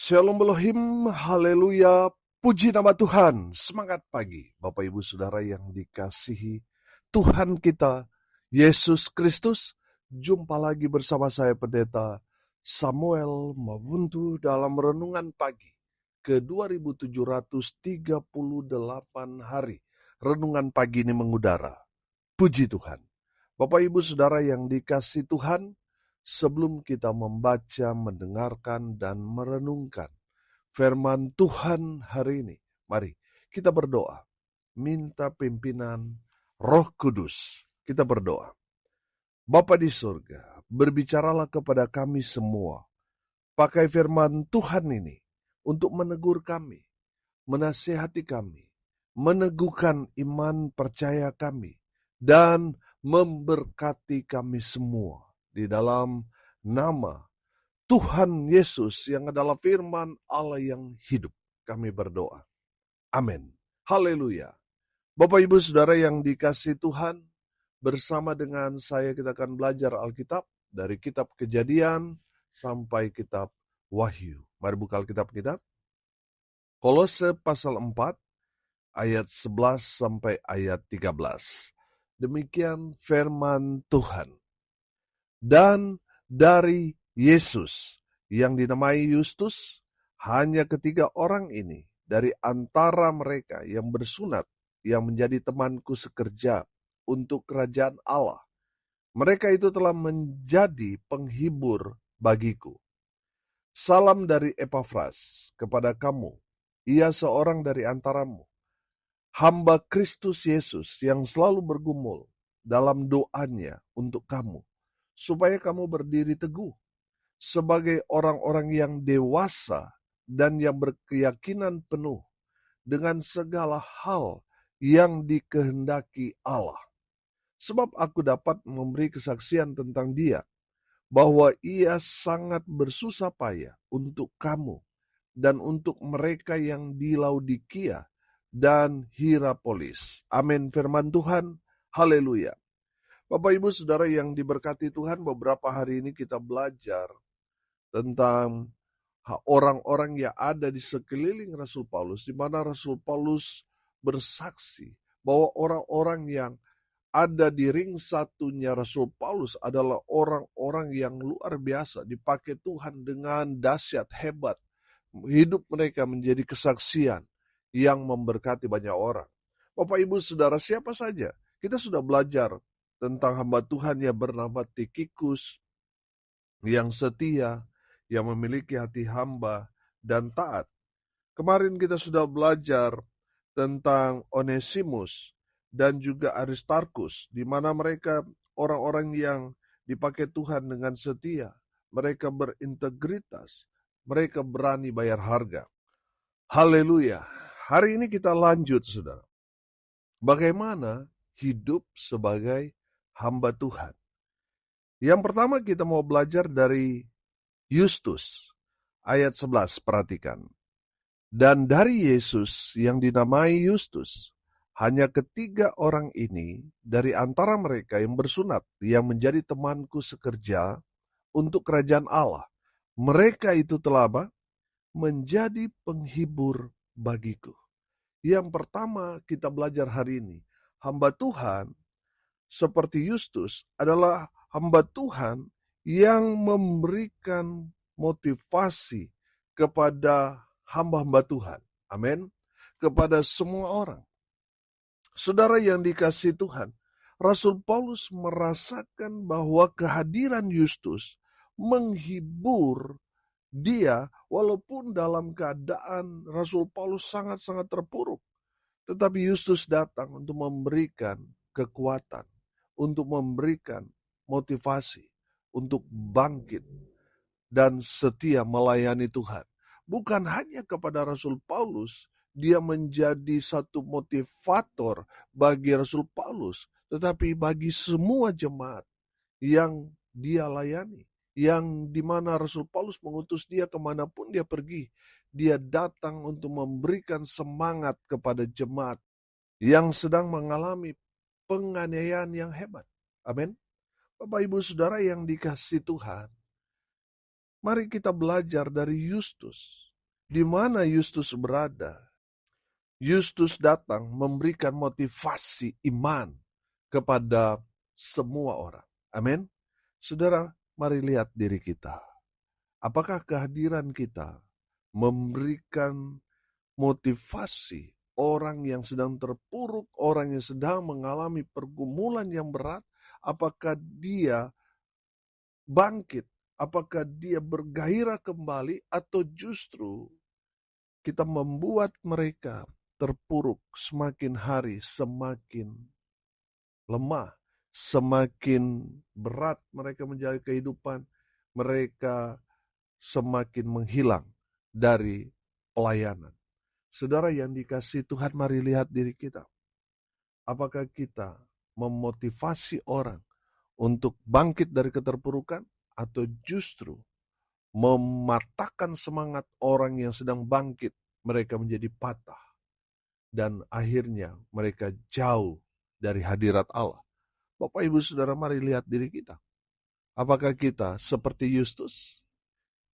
Shalom Elohim, haleluya, puji nama Tuhan, semangat pagi. Bapak Ibu Saudara yang dikasihi Tuhan kita, Yesus Kristus. Jumpa lagi bersama saya Pendeta Samuel Mabuntu dalam Renungan Pagi ke 2738 hari. Renungan pagi ini mengudara, puji Tuhan. Bapak Ibu Saudara yang dikasihi Tuhan, sebelum kita membaca, mendengarkan, dan merenungkan firman Tuhan hari ini, mari kita berdoa. Minta pimpinan Roh Kudus. Kita berdoa. Bapa di surga, berbicaralah kepada kami semua. Pakai firman Tuhan ini untuk menegur kami, menasihati kami, meneguhkan iman percaya kami, dan memberkati kami semua. Di dalam nama Tuhan Yesus yang adalah firman Allah yang hidup, kami berdoa. Amin. Haleluya. Bapak Ibu Saudara yang dikasihi Tuhan, bersama dengan saya kita akan belajar Alkitab dari kitab Kejadian sampai kitab Wahyu. Mari buka Alkitab kita. Kolose pasal 4 ayat 11 sampai ayat 13. Demikian firman Tuhan. Dan dari Yesus yang dinamai Yustus, hanya ketiga orang ini dari antara mereka yang bersunat yang menjadi temanku sekerja untuk kerajaan Allah. Mereka itu telah menjadi penghibur bagiku. Salam dari Epafras kepada kamu. Ia seorang dari antaramu, hamba Kristus Yesus yang selalu bergumul dalam doanya untuk kamu, supaya kamu berdiri teguh sebagai orang-orang yang dewasa dan yang berkeyakinan penuh dengan segala hal yang dikehendaki Allah. Sebab aku dapat memberi kesaksian tentang dia, bahwa ia sangat bersusah payah untuk kamu dan untuk mereka yang di Laodikia dan Hierapolis. Amin. Firman Tuhan. Haleluya. Bapak Ibu Saudara yang diberkati Tuhan, beberapa hari ini kita belajar tentang orang-orang yang ada di sekeliling Rasul Paulus, di mana Rasul Paulus bersaksi bahwa orang-orang yang ada di ring satunya Rasul Paulus adalah orang-orang yang luar biasa, dipakai Tuhan dengan dahsyat, hebat. Hidup mereka menjadi kesaksian yang memberkati banyak orang. Bapak Ibu Saudara, siapa saja? Kita sudah belajar tentang hamba Tuhan yang bernama Tikhikus, yang setia, yang memiliki hati hamba dan taat. Kemarin kita sudah belajar tentang Onesimus dan juga Aristarkus, di mana mereka orang-orang yang dipakai Tuhan dengan setia. Mereka berintegritas, mereka berani bayar harga. Haleluya. Hari ini kita lanjut, saudara. Bagaimana hidup sebagai hamba Tuhan. Yang pertama kita mau belajar dari Yustus, ayat 11, perhatikan. Dan dari Yesus yang dinamai Yustus, hanya ketiga orang ini dari antara mereka yang bersunat, yang menjadi temanku sekerja untuk kerajaan Allah. Mereka itu telah menjadi penghibur bagiku. Yang pertama kita belajar hari ini, hamba Tuhan seperti Yustus adalah hamba Tuhan yang memberikan motivasi kepada hamba-hamba Tuhan. Amin. Kepada semua orang. Saudara yang dikasihi Tuhan, Rasul Paulus merasakan bahwa kehadiran Yustus menghibur dia walaupun dalam keadaan Rasul Paulus sangat-sangat terpuruk. Tetapi Yustus datang untuk memberikan kekuatan, untuk memberikan motivasi, untuk bangkit dan setia melayani Tuhan. Bukan hanya kepada Rasul Paulus, dia menjadi satu motivator bagi Rasul Paulus, tetapi bagi semua jemaat yang dia layani, yang dimana Rasul Paulus mengutus dia kemanapun dia pergi, dia datang untuk memberikan semangat kepada jemaat yang sedang mengalami penganiayaan yang hebat. Amin. Bapak Ibu Saudara yang dikasihi Tuhan, mari kita belajar dari Yustus. Di mana Yustus berada? Yustus datang memberikan motivasi iman kepada semua orang. Amin. Saudara, mari lihat diri kita. Apakah kehadiran kita memberikan motivasi orang yang sedang terpuruk, orang yang sedang mengalami pergumulan yang berat? Apakah dia bangkit? Apakah dia bergairah kembali, atau justru kita membuat mereka terpuruk, semakin hari semakin lemah, semakin berat mereka menjalani kehidupan, mereka semakin menghilang dari pelayanan. Saudara yang dikasihi Tuhan, mari lihat diri kita. Apakah kita memotivasi orang untuk bangkit dari keterpurukan, atau justru mematahkan semangat orang yang sedang bangkit, mereka menjadi patah, dan akhirnya mereka jauh dari hadirat Allah. Bapak, Ibu, Saudara, mari lihat diri kita. Apakah kita seperti Yustus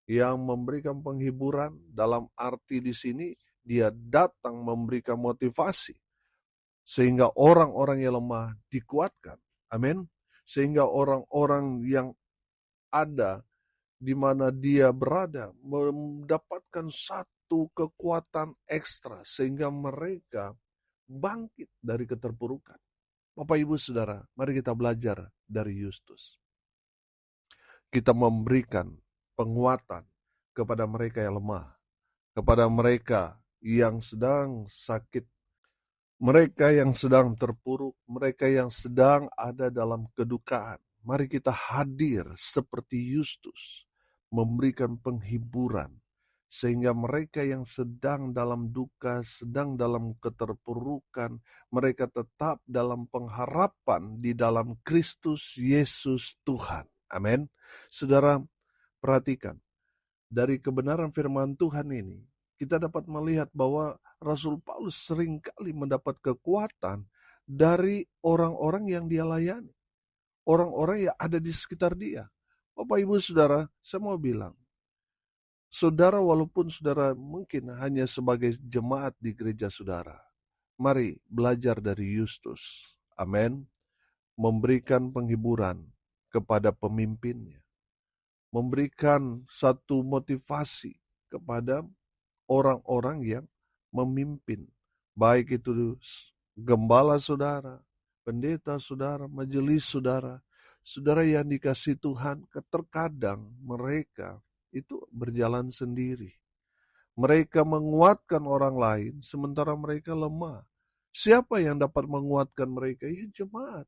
yang memberikan penghiburan? Dalam arti di sini, dia datang memberikan motivasi sehingga orang-orang yang lemah dikuatkan. Amin. Sehingga orang-orang yang ada di mana dia berada mendapatkan satu kekuatan ekstra sehingga mereka bangkit dari keterpurukan. Bapak, Ibu, Saudara, mari kita belajar dari Yustus. Kita memberikan penguatan kepada mereka yang lemah, kepada mereka yang sedang sakit, mereka yang sedang terpuruk, mereka yang sedang ada dalam kedukaan. Mari kita hadir seperti Yustus, memberikan penghiburan, sehingga mereka yang sedang dalam duka, sedang dalam keterpurukan, mereka tetap dalam pengharapan di dalam Kristus Yesus Tuhan. Amin. Saudara, perhatikan, dari kebenaran firman Tuhan ini, kita dapat melihat bahwa Rasul Paulus seringkali mendapat kekuatan dari orang-orang yang dia layani, orang-orang yang ada di sekitar dia. Bapak, Ibu, Saudara, saya mau bilang, saudara, walaupun saudara mungkin hanya sebagai jemaat di gereja saudara, mari belajar dari Yustus. Amin. Memberikan penghiburan kepada pemimpinnya, memberikan satu motivasi kepada orang-orang yang memimpin, baik itu gembala saudara, pendeta saudara, majelis saudara. Saudara yang dikasihi Tuhan, terkadang mereka itu berjalan sendiri. Mereka menguatkan orang lain sementara mereka lemah. Siapa yang dapat menguatkan mereka? Ya, jemaat.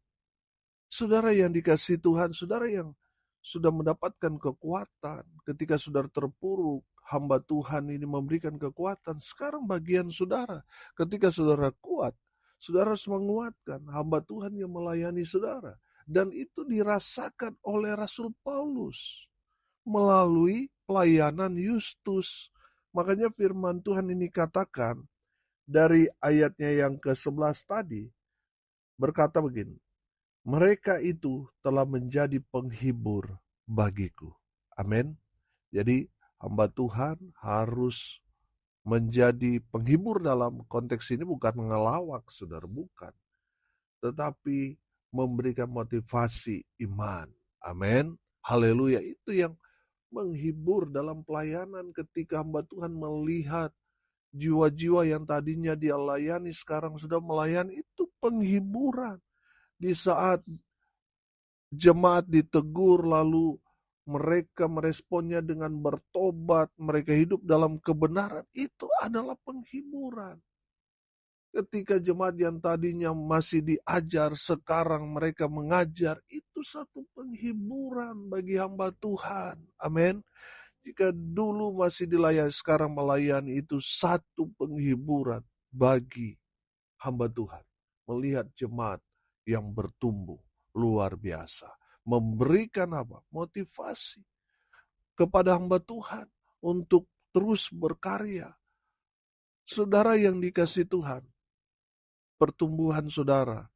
Saudara yang dikasihi Tuhan, saudara yang sudah mendapatkan kekuatan ketika saudara terpuruk, hamba Tuhan ini memberikan kekuatan. Sekarang bagian saudara, ketika saudara kuat, saudara harus menguatkan hamba Tuhan yang melayani saudara. Dan itu dirasakan oleh Rasul Paulus melalui pelayanan Yustus. Makanya firman Tuhan ini katakan dari ayatnya yang ke-11 tadi, berkata begini, mereka itu telah menjadi penghibur bagiku. Amin. Jadi hamba Tuhan harus menjadi penghibur. Dalam konteks ini bukan ngelawak, saudara, bukan. Tetapi memberikan motivasi iman. Amin. Haleluya. Itu yang menghibur dalam pelayanan ketika hamba Tuhan melihat jiwa-jiwa yang tadinya dia layani sekarang sudah melayani. Itu penghiburan. Di saat jemaat ditegur lalu mereka meresponnya dengan bertobat, mereka hidup dalam kebenaran, itu adalah penghiburan. Ketika jemaat yang tadinya masih diajar, sekarang mereka mengajar, itu satu penghiburan bagi hamba Tuhan. Amin. Jika dulu masih dilayani, sekarang melayani, itu satu penghiburan bagi hamba Tuhan. Melihat jemaat yang bertumbuh luar biasa. Memberikan apa? Motivasi kepada hamba Tuhan untuk terus berkarya. Saudara yang dikasihi Tuhan, pertumbuhan saudara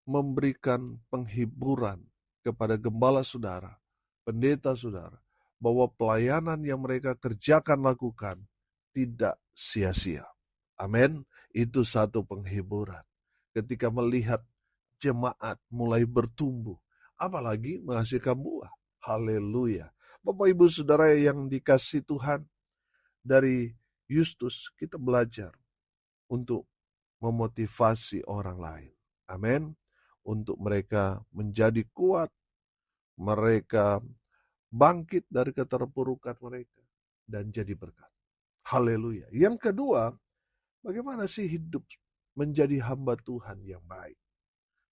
memberikan penghiburan kepada gembala saudara, pendeta saudara, bahwa pelayanan yang mereka kerjakan lakukan tidak sia-sia. Amin. Itu satu penghiburan. Ketika melihat jemaat mulai bertumbuh, apalagi menghasilkan buah. Haleluya. Bapak Ibu Saudara yang dikasih Tuhan, dari Yustus kita belajar untuk memotivasi orang lain. Amin. Untuk mereka menjadi kuat, mereka bangkit dari keterpurukan mereka dan jadi berkat. Haleluya. Yang kedua, bagaimana sih hidup menjadi hamba Tuhan yang baik?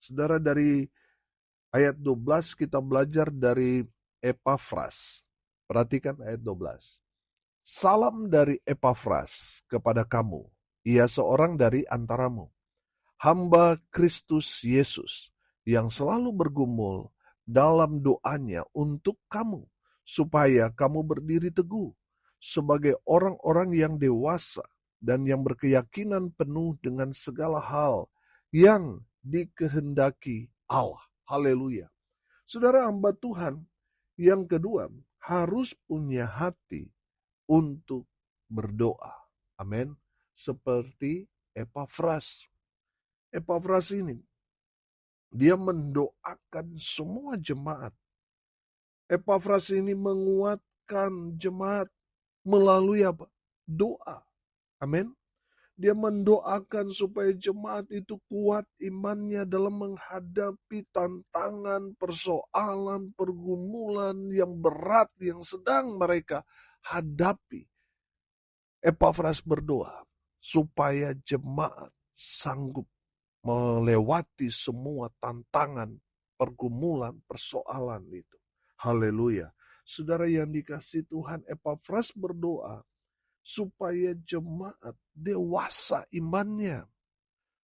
Saudara, dari ayat 12 kita belajar dari Epafras. Perhatikan ayat 12. Salam dari Epafras kepada kamu. Ia seorang dari antaramu, hamba Kristus Yesus, yang selalu bergumul dalam doanya untuk kamu, supaya kamu berdiri teguh sebagai orang-orang yang dewasa dan yang berkeyakinan penuh dengan segala hal yang dikehendaki Allah. Haleluya. Saudara, hamba Tuhan yang kedua harus punya hati untuk berdoa. Amin. Seperti Epafras. Epafras ini, dia mendoakan semua jemaat. Epafras ini menguatkan jemaat melalui apa? Doa. Amin. Dia mendoakan supaya jemaat itu kuat imannya dalam menghadapi tantangan, persoalan, pergumulan yang berat yang sedang mereka hadapi. Epafras berdoa supaya jemaat sanggup melewati semua tantangan, pergumulan, persoalan itu. Haleluya. Saudara yang dikasih Tuhan, Epafras berdoa supaya jemaat dewasa imannya.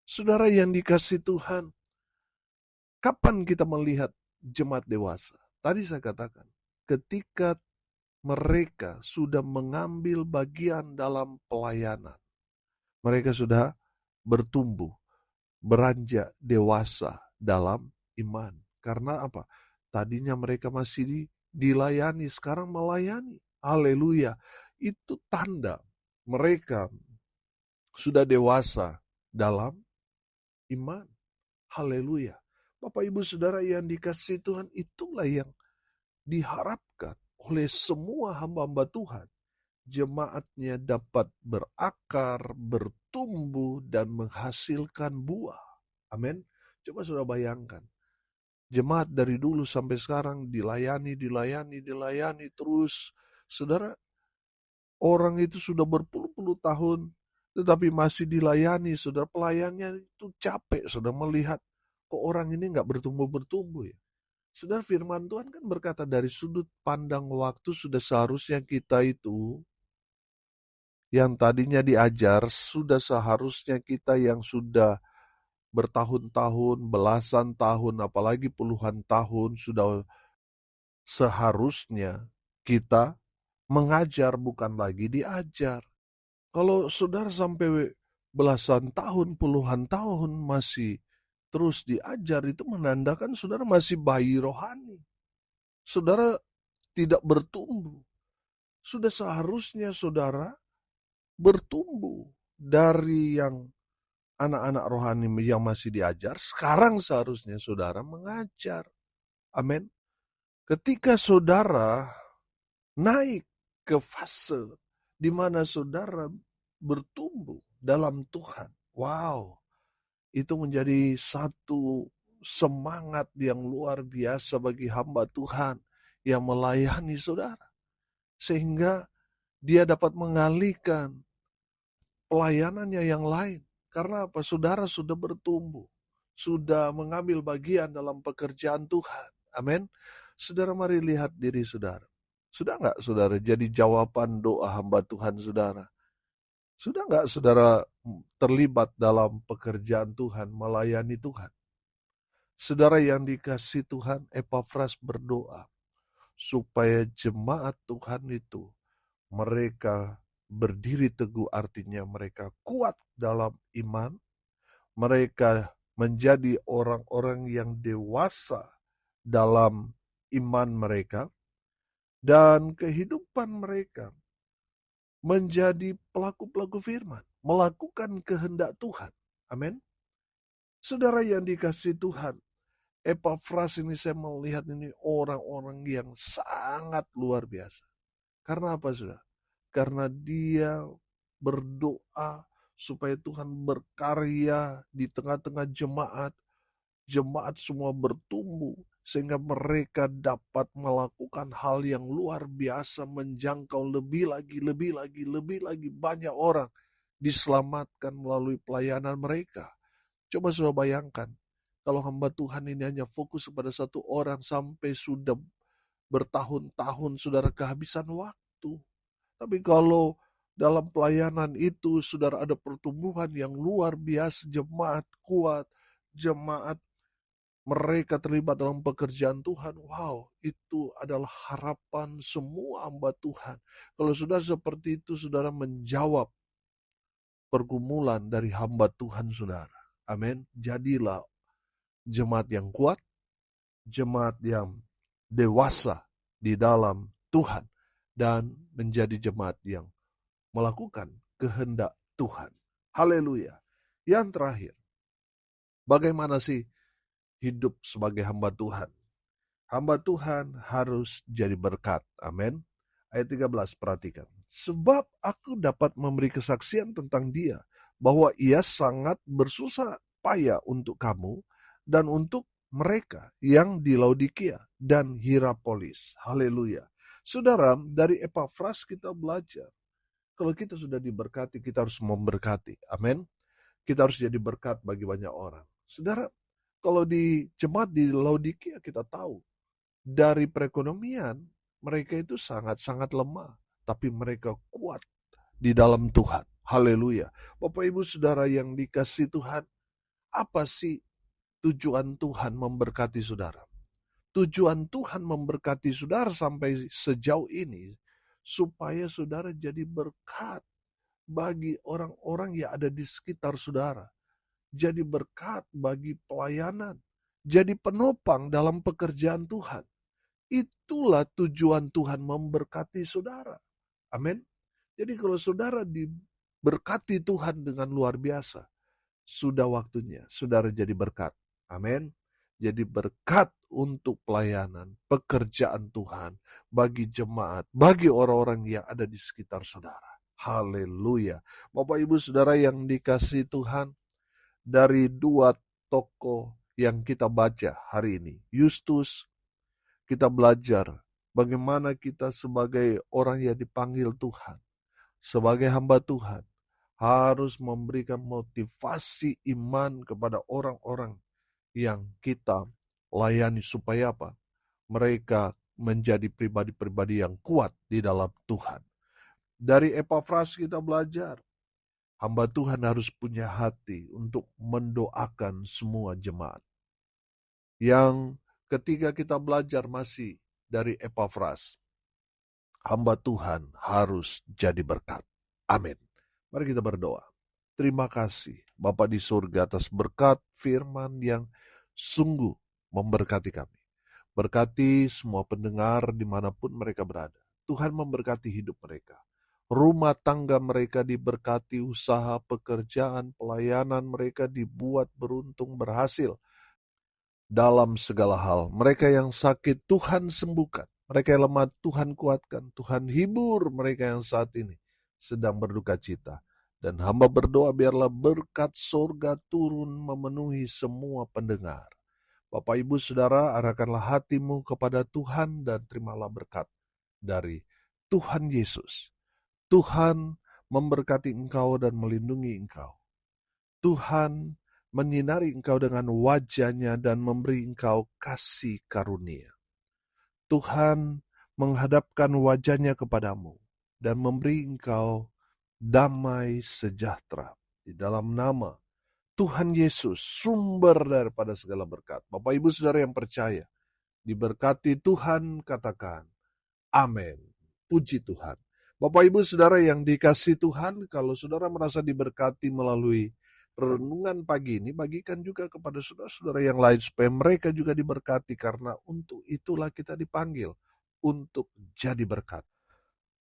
Saudara yang dikasih Tuhan, kapan kita melihat jemaat dewasa? Tadi saya katakan, ketika mereka sudah mengambil bagian dalam pelayanan. Mereka sudah bertumbuh, beranjak dewasa dalam iman. Karena apa? Tadinya mereka masih dilayani, sekarang melayani. Haleluya. Itu tanda mereka sudah dewasa dalam iman. Haleluya. Bapak Ibu Saudara yang dikasihi Tuhan, itulah yang diharapkan oleh semua hamba-hamba Tuhan. Jemaatnya dapat berakar, bertumbuh, dan menghasilkan buah. Amin. Coba saudara bayangkan. Jemaat dari dulu sampai sekarang dilayani terus. Saudara, orang itu sudah berpuluh-puluh tahun, tetapi masih dilayani. Saudara, pelayannya itu capek. Saudara melihat, kok orang ini nggak bertumbuh-bertumbuh ya. Saudara, firman Tuhan kan berkata dari sudut pandang waktu sudah seharusnya kita itu yang tadinya diajar, sudah seharusnya kita yang sudah bertahun-tahun, belasan tahun, apalagi puluhan tahun, sudah seharusnya kita mengajar, bukan lagi diajar. Kalau saudara sampai belasan tahun, puluhan tahun masih terus diajar, itu menandakan saudara masih bayi rohani. Saudara tidak bertumbuh. Sudah seharusnya saudara bertumbuh dari yang anak-anak rohani yang masih diajar, sekarang seharusnya saudara mengajar. Amin. Ketika saudara naik ke fase di mana saudara bertumbuh dalam Tuhan, wow, itu menjadi satu semangat yang luar biasa bagi hamba Tuhan yang melayani saudara. Sehingga dia dapat mengalihkan pelayanannya yang lain. Karena apa? Saudara sudah bertumbuh. Sudah mengambil bagian dalam pekerjaan Tuhan. Amin. Saudara, mari lihat diri saudara. Sudah enggak saudara jadi jawaban doa hamba Tuhan saudara? Sudah enggak saudara terlibat dalam pekerjaan Tuhan, melayani Tuhan? Saudara yang dikasih Tuhan, Epafras berdoa supaya jemaat Tuhan itu mereka berdiri teguh, artinya mereka kuat dalam iman, mereka menjadi orang-orang yang dewasa dalam iman mereka, dan kehidupan mereka menjadi pelaku-pelaku firman, melakukan kehendak Tuhan. Amin. Saudara yang dikasihi Tuhan, Epafras ini saya melihat ini orang-orang yang sangat luar biasa. Karena apa, saudara? Karena dia berdoa supaya Tuhan berkarya di tengah-tengah jemaat. Jemaat semua bertumbuh sehingga mereka dapat melakukan hal yang luar biasa, menjangkau lebih lagi banyak orang diselamatkan melalui pelayanan mereka. Coba saudara bayangkan, kalau hamba Tuhan ini hanya fokus kepada satu orang sampai sudah bertahun-tahun saudara kehabisan waktu. Tapi kalau dalam pelayanan itu saudara ada pertumbuhan yang luar biasa, jemaat kuat, jemaat mereka terlibat dalam pekerjaan Tuhan. Wow, itu adalah harapan semua hamba Tuhan. Kalau sudah seperti itu, saudara menjawab pergumulan dari hamba Tuhan saudara. Amin. Jadilah jemaat yang kuat, jemaat yang dewasa di dalam Tuhan, dan menjadi jemaat yang melakukan kehendak Tuhan. Haleluya. Yang terakhir, bagaimana sih hidup sebagai hamba Tuhan? Hamba Tuhan harus jadi berkat. Amin. Ayat 13, perhatikan. Sebab aku dapat memberi kesaksian tentang dia, bahwa ia sangat bersusah payah untuk kamu dan untuk mereka yang di Laodikia dan Hierapolis. Haleluya. Saudara, dari Epafras kita belajar, kalau kita sudah diberkati, kita harus memberkati. Amin. Kita harus jadi berkat bagi banyak orang. Saudara, kalau di jemaat di Laodikia kita tahu, dari perekonomian, mereka itu sangat-sangat lemah. Tapi mereka kuat di dalam Tuhan. Haleluya. Bapak Ibu Saudara yang dikasihi Tuhan, apa sih tujuan Tuhan memberkati saudara? Tujuan Tuhan memberkati saudara sampai sejauh ini, supaya saudara jadi berkat bagi orang-orang yang ada di sekitar saudara. Jadi berkat bagi pelayanan. Jadi penopang dalam pekerjaan Tuhan. Itulah tujuan Tuhan memberkati saudara. Amin. Jadi kalau saudara diberkati Tuhan dengan luar biasa, sudah waktunya saudara jadi berkat. Amin. Jadi berkat untuk pelayanan, pekerjaan Tuhan, bagi jemaat, bagi orang-orang yang ada di sekitar saudara. Haleluya. Bapak Ibu Saudara yang dikasihi Tuhan, dari dua tokoh yang kita baca hari ini, Yustus, kita belajar bagaimana kita sebagai orang yang dipanggil Tuhan, sebagai hamba Tuhan, harus memberikan motivasi iman kepada orang-orang yang kita layani supaya apa? Mereka menjadi pribadi-pribadi yang kuat di dalam Tuhan. Dari Epafras kita belajar, hamba Tuhan harus punya hati untuk mendoakan semua jemaat. Yang ketika kita belajar masih dari Epafras, hamba Tuhan harus jadi berkat. Amin. Mari kita berdoa. Terima kasih Bapa di surga atas berkat firman yang sungguh memberkati kami. Berkati semua pendengar dimanapun mereka berada. Tuhan memberkati hidup mereka. Rumah tangga mereka diberkati, usaha, pekerjaan, pelayanan mereka dibuat beruntung, berhasil dalam segala hal. Mereka yang sakit Tuhan sembuhkan. Mereka yang lemah Tuhan kuatkan. Tuhan hibur mereka yang saat ini sedang berduka cita. Dan hamba berdoa biarlah berkat surga turun memenuhi semua pendengar. Bapak Ibu Saudara, arahkanlah hatimu kepada Tuhan dan terimalah berkat dari Tuhan Yesus. Tuhan memberkati engkau dan melindungi engkau. Tuhan menyinari engkau dengan wajah-Nya dan memberi engkau kasih karunia. Tuhan menghadapkan wajah-Nya kepadamu dan memberi engkau damai sejahtera. Di dalam nama Tuhan Yesus, sumber daripada segala berkat. Bapak Ibu Saudara yang percaya, diberkati Tuhan, katakan amin. Puji Tuhan. Bapak Ibu Saudara yang dikasihi Tuhan, kalau saudara merasa diberkati melalui renungan pagi ini, bagikan juga kepada saudara-saudara yang lain supaya mereka juga diberkati, karena untuk itulah kita dipanggil untuk jadi berkat.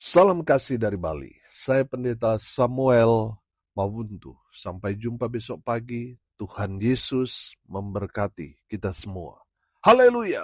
Salam kasih dari Bali. Saya Pendeta Samuel Mawuntu. Sampai jumpa besok pagi. Tuhan Yesus memberkati kita semua. Haleluya.